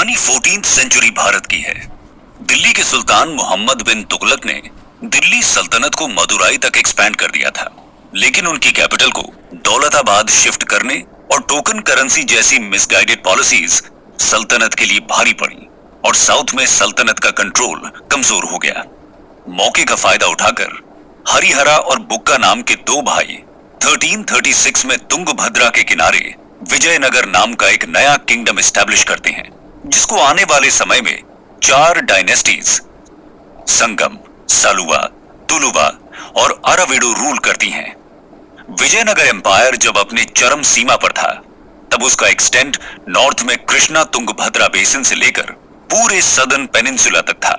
कहानी 14th century Bharat की है। दिल्ली के सुल्तान मोहम्मद बिन तुगलक ने दिल्ली सल्तनत को मदुराई तक एक्सपैंड कर दिया था, लेकिन उनकी कैपिटल को दौलताबाद शिफ्ट करने और टोकन करेंसी जैसी मिसगाइडेड पॉलिसीज सल्तनत के लिए भारी पड़ी और साउथ में सल्तनत का कंट्रोल कमजोर हो गया। मौके का फायदा उठाकर हरिहरा और बुक्का नाम के दो भाई 1336 में तुंगभद्रा के किनारे विजयनगर नाम का एक नया किंगडम एस्टैब्लिश करते हैं, जिसको आने वाले समय में 4 डायनेस्टीज संगम, सालुवा, तुलुवा और अराविडु रूल करती हैं। विजयनगर एम्पायर जब अपने चरम सीमा पर था, तब उसका एक्सटेंट नॉर्थ में कृष्णा तुंगभद्रा बेसिन से लेकर पूरे सदर्न पेनिनसुला तक था।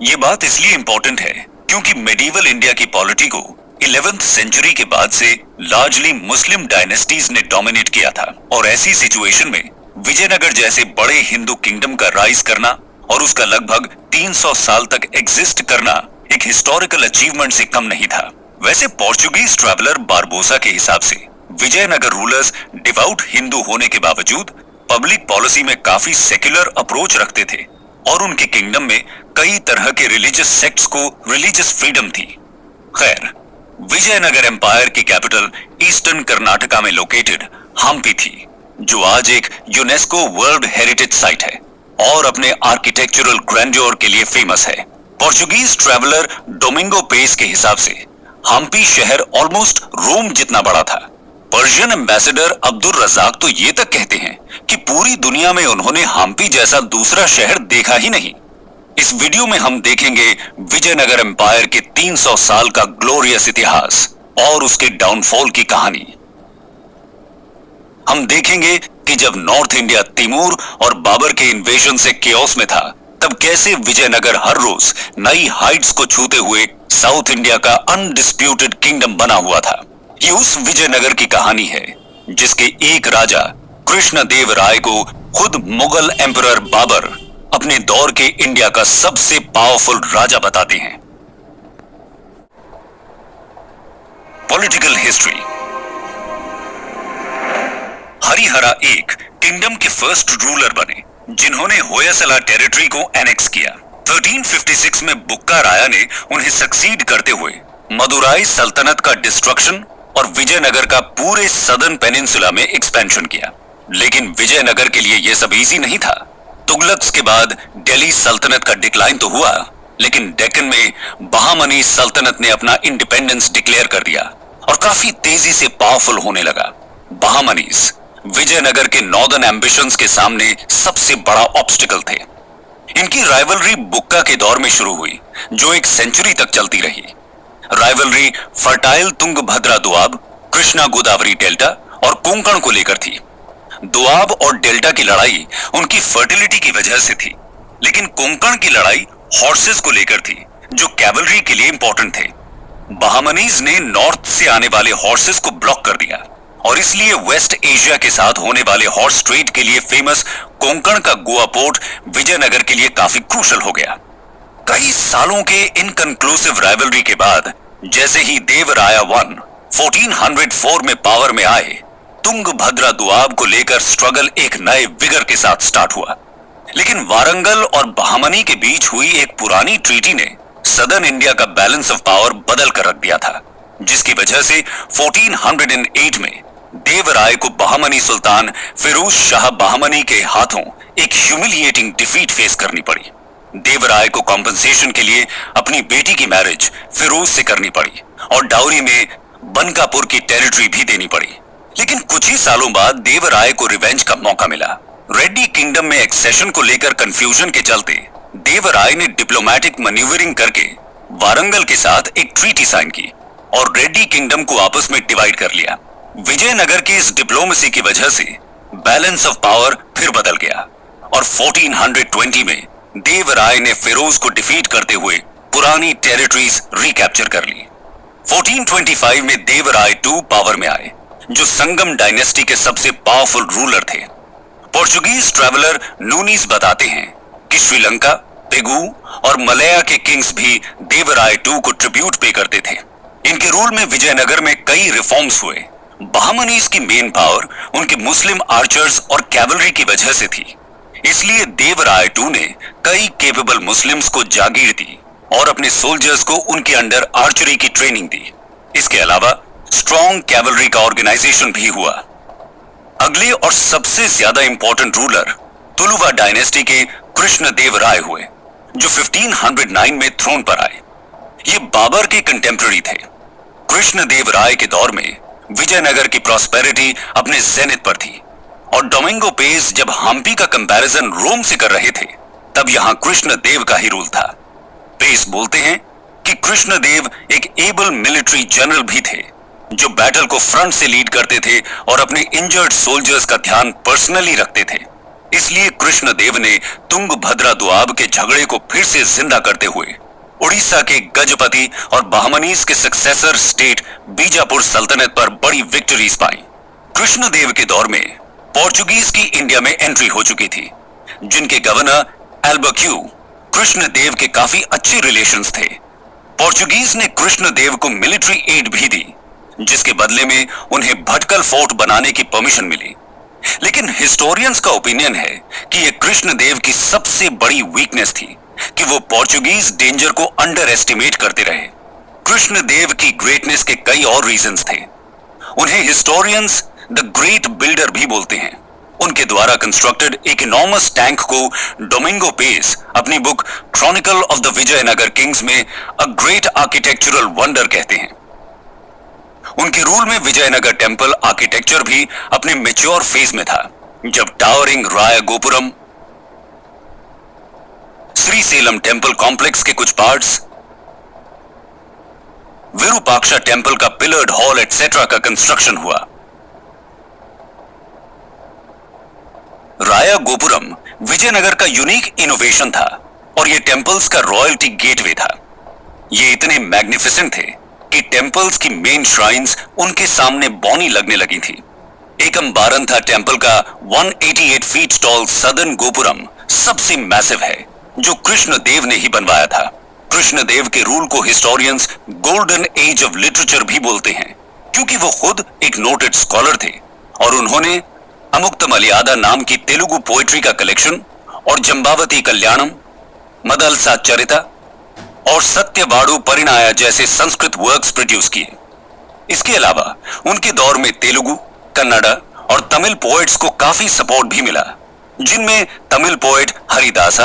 ये बात इसलिए इंपॉर्टेंट है क्योंकि मेडिवल इंडिया की पॉलिटी को 11th सेंचुरी के बाद से लार्जली मुस्लिम डायनेस्टीज ने डोमिनेट किया था और ऐसी सिचुएशन में विजयनगर जैसे बड़े हिंदू किंगडम का राइज करना और उसका लगभग 300 साल तक एग्जिस्ट करना एक हिस्टोरिकल अचीवमेंट से कम नहीं था। वैसे पोर्चुगीज ट्रैवलर बारबोसा के हिसाब से विजयनगर रूलर्स डिवाउट हिंदू होने के बावजूद पब्लिक पॉलिसी में काफी सेक्युलर अप्रोच रखते थे और उनके किंगडम में कई तरह के रिलीजियस सेक्ट्स को रिलीजियस फ्रीडम थी। खैर, विजयनगर एम्पायर की कैपिटल ईस्टर्न कर्नाटका में लोकेटेड हम्पी थी, जो आज एक यूनेस्को वर्ल्ड हेरिटेज साइट है और अपने आर्किटेक्चरल ग्रैंड्योर के लिए फेमस है। पोर्चुगीज ट्रैवलर डोमिंगो पेस के हिसाब से हम्पी शहर ऑलमोस्ट रोम जितना बड़ा था। पर्शियन एम्बेसडर अब्दुल रजाक तो ये तक कहते हैं कि पूरी दुनिया में उन्होंने हम्पी जैसा दूसरा शहर देखा ही नहीं। इस वीडियो में हम देखेंगे विजयनगर एम्पायर के 300 साल का ग्लोरियस इतिहास और उसके डाउनफॉल की कहानी। हम देखेंगे कि जब नॉर्थ इंडिया तैमूर और बाबर के इन्वेजन से केओस में था, तब कैसे विजयनगर हर रोज नई हाइट्स को छूते हुए साउथ इंडिया का अनडिस्प्यूटेड किंगडम बना हुआ था। ये उस विजयनगर की कहानी है जिसके एक राजा कृष्णदेव राय को खुद मुगल एम्परर बाबर अपने दौर के इंडिया का सबसे पावरफुल राजा बताते हैं। Political history. हरिहरा एक किंगडम के फर्स्ट रूलर बने जिन्होंने होयसला टेरिटरी को एनेक्स किया। 1356 में बुक्का राया ने उन्हें सक्सीड करते हुए मदुराई सल्तनत का डिस्ट्रक्शन और विजयनगर का पूरे सदर्न पेनिनसुला में एक्सपेंशन किया। लेकिन विजयनगर के लिए यह सब इजी नहीं था। तुगलक्स के बाद दिल्ली सल्तनत का डिक्लाइन तो हुआ, लेकिन डेक्कन में बहामनी सल्तनत ने अपना इंडिपेंडेंस डिक्लेयर कर दिया और काफी तेजी से पावरफुल होने लगा। बहामनीज विजयनगर के नॉर्दर्न एम्बिशंस के सामने सबसे बड़ा ऑब्स्टिकल थे। इनकी राइवलरी बुक्का के दौर में शुरू हुई, जो एक सेंचुरी तक चलती रही। Rivalry fertile Tungabhadra Doab, Krishna Godavari delta और कोंकण को लेकर थी। दोआब और डेल्टा की लड़ाई उनकी फर्टिलिटी की वजह से थी, लेकिन कोंकण की लड़ाई हॉर्सेस को लेकर थी, जो कैवलरी के लिए इंपॉर्टेंट थे। बहामनीज ने नॉर्थ से आने वाले हॉर्सेस को ब्लॉक कर दिया और इसलिए वेस्ट एशिया के साथ होने वाले हॉर्स ट्रेड के लिए फेमस कोंकण का गोवा पोर्ट विजयनगर के लिए काफी क्रूशल हो गया। कई सालों के इनकंक्लूसिव राइवलरी के बाद जैसे ही देवराया 1 1404 में पावर में आए, तुंगभद्रा दोआब को लेकर स्ट्रगल एक नए विगर के साथ स्टार्ट हुआ। लेकिन वारंगल और बहामनी के बीच हुई एक पुरानी ट्रीटी ने सदर्न इंडिया का बैलेंस ऑफ पावर बदल कर रख दिया था, जिसकी वजह से 1408 में देवराय को बहामनी सुल्तान फिरोज शाह बहामनी के हाथों एक ह्यूमिलिएटिंग डिफीट फेस करनी पड़ी। देवराय को कॉम्पनसेशन के लिए अपनी बेटी की मैरिज फिरोज से करनी पड़ी और डाउरी में बनकापुर की टेरिटरी भी देनी पड़ी। लेकिन कुछ ही सालों बाद देवराय को रिवेंज का मौका मिला। रेड्डी किंगडम में एक्सेशन को लेकर कंफ्यूजन के चलते देवराय ने डिप्लोमेटिक मैन्यूवरिंग करके वारंगल के साथ एक ट्रीटी साइन की और रेड्डी किंगडम को आपस में डिवाइड कर लिया। विजयनगर की इस डिप्लोमेसी की वजह से बैलेंस ऑफ पावर फिर बदल गया और 1420 में देवराय ने फिरोज को डिफीट करते हुए पुरानी टेरिटरीज रिकैप्चर कर ली। 1425 में देवराय 2 पावर में आए, जो संगम डायनेस्टी के सबसे पावरफुल रूलर थे। पोर्चुगीज ट्रैवलर नूनीज बताते हैं कि श्रीलंका, पेगू और मलया के किंग्स भी देवराय 2 को ट्रिब्यूट पे करते थे। इनके रूल में विजयनगर में कई रिफॉर्म्स हुए। बहामनीज की मेन पावर उनके मुस्लिम आर्चर्स और कैवलरी की वजह से थी। इसलिए देवराय II ने कई केपेबल मुस्लिम्स को जागीर दी और अपने सोल्जर्स को उनके अंडर आर्चरी की ट्रेनिंग दी। इसके अलावा स्ट्रॉन्ग कैवलरी का ऑर्गेनाइजेशन भी हुआ। अगले और सबसे ज्यादा इंपॉर्टेंट रूलर तुलुवा डायनेस्टी के कृष्णदेव राय हुए, जो 1509 में थ्रोन पर आए। ये बाबर के कंटेम्पररी थे। कृष्णदेव राय के दौर में विजयनगर की प्रॉस्पेरिटी अपने जेनिथ पर थी और डोमिंगो पेस जब हम्पी का कंपैरिजन रोम से कर रहे थे, तब यहां कृष्णदेव का ही रूल था। पेस बोलते हैं कि कृष्णदेव एक एबल मिलिट्री जनरल भी थे, जो बैटल को फ्रंट से लीड करते थे और अपने इंजर्ड सोल्जर्स का ध्यान पर्सनली रखते थे। इसलिए कृष्णदेव ने तुंगभद्रा दोआब के झगड़े को फिर से जिंदा करते हुए उड़ीसा के गजपति और बहमनीस के सक्सेसर स्टेट बीजापुर सल्तनत पर बड़ी विक्ट्रीज पाई। कृष्णदेव के दौर में पोर्चुगीज की इंडिया में एंट्री हो चुकी थी, जिनके गवर्नर एल्बक्यू कृष्णदेव के काफी अच्छे रिलेशंस थे। पोर्चुगीज ने कृष्णदेव को मिलिट्री एड भी दी, जिसके बदले में उन्हें भटकल फोर्ट बनाने की परमिशन मिली। लेकिन हिस्टोरियंस का ओपिनियन है कि यह कृष्णदेव की सबसे बड़ी वीकनेस थी कि वो पोर्चुगीज डेंजर को अंडर एस्टिमेट करते रहे। कृष्णदेव की ग्रेटनेस के कई और रीजंस थे। उन्हें हिस्टोरियंस द ग्रेट बिल्डर भी बोलते हैं। उनके द्वारा कंस्ट्रक्टेड एक इनॉर्मस टैंक को डोमिंगो पेस अपनी book chronicle of the Vijayanagar kings में अ ग्रेट आर्किटेक्चरल वंडर कहते हैं। उनके रूल में विजयनगर टेंपल आर्किटेक्चर भी अपने मैच्योर फेज में था, जब टावरिंग राय गोपुरम, श्रीसेलम टेंपल कॉम्प्लेक्स के कुछ पार्ट्स, विरूपाक्षा टेंपल का पिलर्ड हॉल एटसेट्रा का कंस्ट्रक्शन हुआ। राया गोपुरम विजयनगर का यूनिक इनोवेशन था और यह टेंपल्स का रॉयल्टी गेटवे था। ये इतने मैग्निफिसेंट थे कि टेंपल्स की मेन श्राइन्स उनके सामने बौनी लगने लगी थी। एकम्बारन था टेंपल का 188 फीट टॉल सदर्न गोपुरम सबसे मैसिव है, जो कृष्णदेव ने ही बनवाया था। कृष्णदेव के रूल को historians golden age of literature भी बोलते हैं, क्योंकि वो खुद एक नोटेड स्कॉलर थे और उन्होंने अमुक्त मलयादा नाम की तेलुगु पोएट्री का कलेक्शन और जंबावती कल्याणम, मदलसा चरिता और सत्यवाड़ू परिणाया जैसे संस्कृत वर्क्स प्रोड्यूस किए। इसके अलावा उनके दौर में तेलुगु, कन्नड़ा और तमिल पोएट्स को काफी सपोर्ट भी मिला, जिनमें तमिल पोएट हरिदासा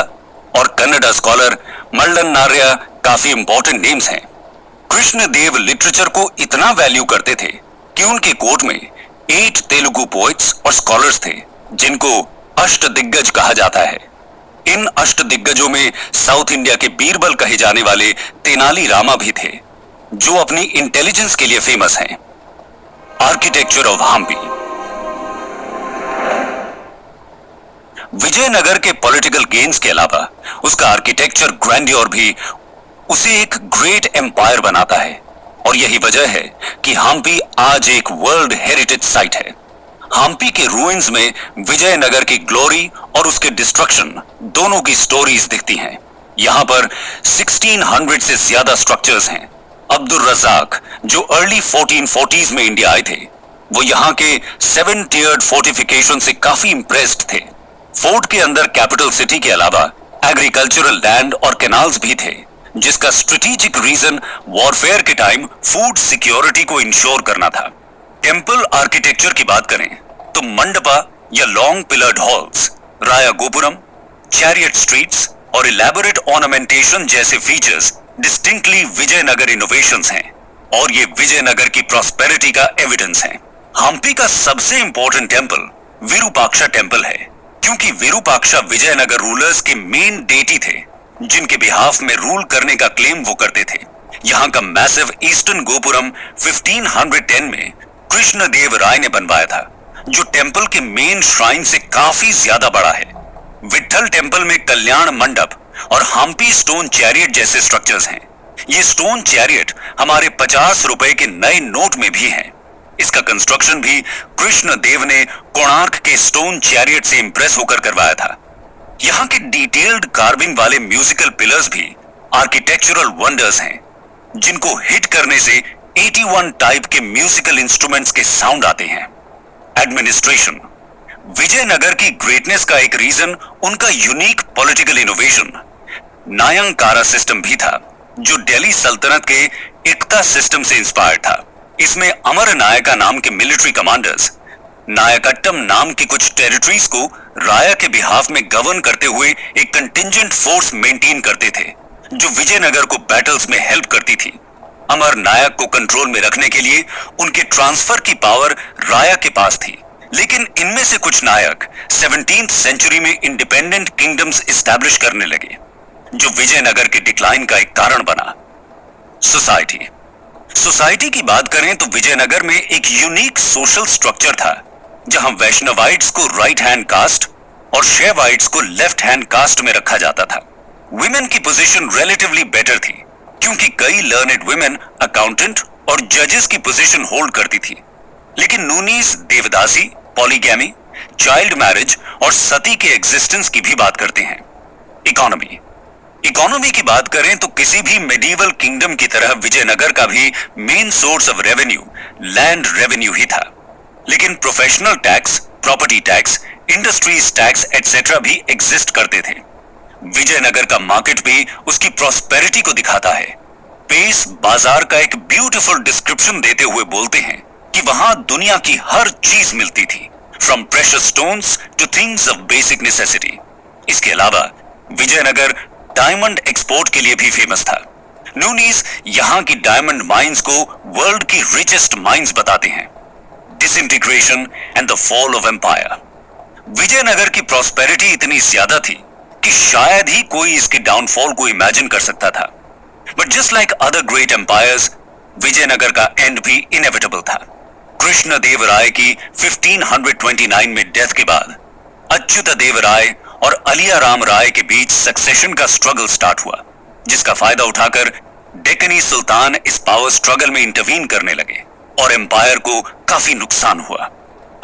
और कन्नड़ा स्कॉलर मल्लन नार्या काफी इंपॉर्टेंट नेम्स हैं। कृष्णदेव लिटरेचर को इतना वैल्यू करते थे कि उनके कोर्ट में 8 तेलुगु पोएट्स और स्कॉलर्स थे, जिनको अष्टदिग्गज कहा जाता है। इन अष्टदिग्गजों में साउथ इंडिया के बीरबल कहे जाने वाले तेनाली रामा भी थे, जो अपनी इंटेलिजेंस के लिए फेमस हैं। Architecture of Hampi. विजयनगर के पॉलिटिकल गेन्स के अलावा उसका आर्किटेक्चर ग्रैंडियर भी उसे एक ग्रेट एम्पायर बनाता है, और यही वजह है कि हम्पी आज एक वर्ल्ड हेरिटेज साइट है। हम्पी के रूइंस में विजयनगर की ग्लोरी और उसके डिस्ट्रक्शन दोनों की स्टोरीज दिखती हैं। यहां पर 1600 से ज्यादा स्ट्रक्चर्स हैं। अब्दुल रज़ाक, जो अर्ली 1440s में इंडिया आए थे, वो यहां के 7 टियर्ड फोर्टिफिकेशन से काफी इंप्रेस्ड थे। फोर्ट के अंदर कैपिटल सिटी के अलावा एग्रीकल्चरल लैंड और कैनाल्स भी थे, जिसका स्ट्रेटेजिक रीजन वॉरफेयर के टाइम फूड सिक्योरिटी को इंश्योर करना था। टेंपल आर्किटेक्चर की बात करें तो मंडपा या लॉन्ग पिलर्ड हॉल्स, राया गोपुरम, चैरियट स्ट्रीट्स और इलैबोरेट ऑर्नामेंटेशन जैसे फीचर्स डिस्टिंक्टली विजयनगर इनोवेशंस हैं, और ये विजयनगर की प्रॉस्पेरिटी का एविडेंस हैं। हम्पी का सबसे इंपॉर्टेंट टेंपल विरूपाक्षा टेंपल है, क्योंकि विरूपाक्षा विजयनगर रूलर्स के मेन डेटी थे, जिनके बिहाफ में रूल करने का क्लेम वो करते थे। यहां का मैसिव ईस्टर्न गोपुरम 1510 में कृष्णदेव राय ने बनवाया था, जो टेंपल के मेन श्राइन से काफी ज्यादा बड़ा है। विट्ठल टेंपल में कल्याण मंडप और हम्पी स्टोन चैरियट जैसे स्ट्रक्चर्स हैं। ये स्टोन चैरियट हमारे 50 रुपए के नए नोट में भी हैं। इसका कंस्ट्रक्शन भी कृष्णदेव ने कोणार्क के स्टोन चैरियट से इंप्रेस होकर करवाया था। यहाँ के डिटेल्ड कार्विंग वाले म्यूजिकल पिलर्स भी आर्किटेक्चरल वंडर्स हैं, जिनको हिट करने से 81 टाइप के म्यूजिकल इंस्ट्रूमेंट्स के साउंड आते हैं। एडमिनिस्ट्रेशन। विजयनगर की ग्रेटनेस का एक रीजन उनका यूनिक पॉलिटिकल इनोवेशन नायंकारा सिस्टम भी था, जो दिल्ली सल्तनत के एकता सिस्टम से इंस्पायर्ड था। इसमें अमर नायका नाम के मिलिट्री कमांडर्स नायकट्टम नाम की कुछ टेरिटरीज को राया के बिहाफ में गवर्न करते हुए एक कंटिंजेंट फोर्स मेंटेन करते थे, जो विजयनगर को बैटल्स में हेल्प करती थी। अमर नायक को कंट्रोल में रखने के लिए उनके ट्रांसफर की पावर राया के पास थी, लेकिन इनमें से कुछ नायक 17th सेंचुरी में इंडिपेंडेंट किंगडम्स एस्टैब्लिश करने लगे, जो विजयनगर के डिक्लाइन का एक कारण बना। सोसाइटी की बात करें तो विजयनगर में एक यूनिक सोशल स्ट्रक्चर था, जहां वैष्णवाइट्स को राइट हैंड कास्ट और शैवाइट्स को लेफ्ट हैंड कास्ट में रखा जाता था। वुमेन की पोजीशन रिलेटिवली बेटर थी, क्योंकि कई लर्नेड वुमेन अकाउंटेंट और जजेस की पोजीशन होल्ड करती थी। लेकिन नूनीज देवदासी, पॉलीगैमी, चाइल्ड मैरिज और सती के एग्जिस्टेंस की भी बात करते हैं। इकोनॉमी की बात करें तो किसी भी मेडिवल किंगडम की तरह विजयनगर का भी main source of revenue land revenue ही था। लेकिन professional tax, property tax, industries tax etcetera भी एग्जिस्ट करते थे। विजयनगर का मार्केट भी उसकी प्रॉस्पेरिटी को दिखाता है। पेस बाजार का एक ब्यूटीफुल डिस्क्रिप्शन देते हुए बोलते हैं कि वहां दुनिया की हर चीज मिलती थी, from precious stones two things of basic necessity. इसके अलावा विजयनगर डायमंड एक्सपोर्ट के लिए भी फेमस था। नूनीज यहां की डायमंड माइंस को वर्ल्ड की रिचेस्ट माइंस बताते हैं। Disintegration and the fall of empire. Vijayanagar की प्रॉस्पेरिटी इतनी ज्यादा थी कि शायद ही कोई इसके डाउनफॉल को इमेजिन कर सकता था। But just like other great empires, Vijayanagar का एंड भी इनएविटेबल था। कृष्ण देव राय की 1529 में डेथ के बाद अच्युत देव राय और अलिया राम राय के बीच सक्सेशन का स्ट्रगल स्टार्ट हुआ, जिसका फायदा उठाकर डेक्कनी सुल्तान इस पावर स्ट्रगल में इंटरवीन करने लगे और एम्पायर को काफी नुकसान हुआ।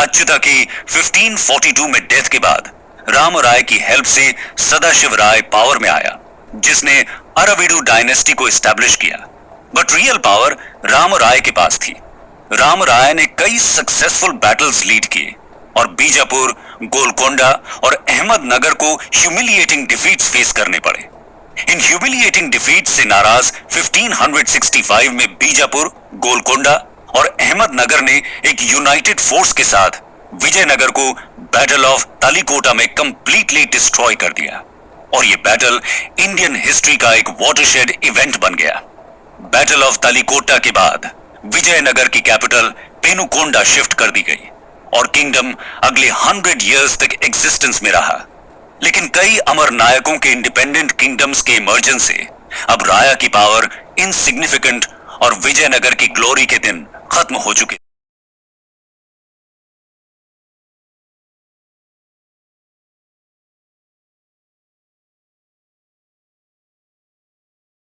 अच्युता की 1542 में डेथ के बाद राम राय की हेल्प से सदाशिव राय पावर में आया, जिसने अरविडू डायनेस्टी को एस्टैब्लिश किया। बट रियल पावर राम राय के पास थी। राम राय ने कई सक्सेसफुल बैटल्स लीड किए और बीजापुर, गोलकोंडा और अहमदनगर को ह्यूमिलिएटिंग डिफीट्स फेस करने पड़े। इन ह्यूमिलिएटिंग डिफीट से नाराज 1565 में बीजापुर, गोलकोंडा और अहमदनगर ने एक यूनाइटेड फोर्स के साथ विजयनगर को बैटल ऑफ तालिकोटा में कंप्लीटली डिस्ट्रॉय कर दिया और यह बैटल इंडियन हिस्ट्री का एक वाटरशेड इवेंट बन गया। बैटल ऑफ तालिकोटा के बाद विजयनगर की कैपिटल पेनुकोंडा शिफ्ट कर दी गई और किंगडम अगले 100 इयर्स तक एग्जिस्टेंस में रहा। लेकिन कई अमर नायकों के इंडिपेंडेंट किंगडम्स के इमर्जेंस से अब राया की पावर इनसिग्निफिकेंट और विजयनगर की ग्लोरी के दिन खत्म हो चुके।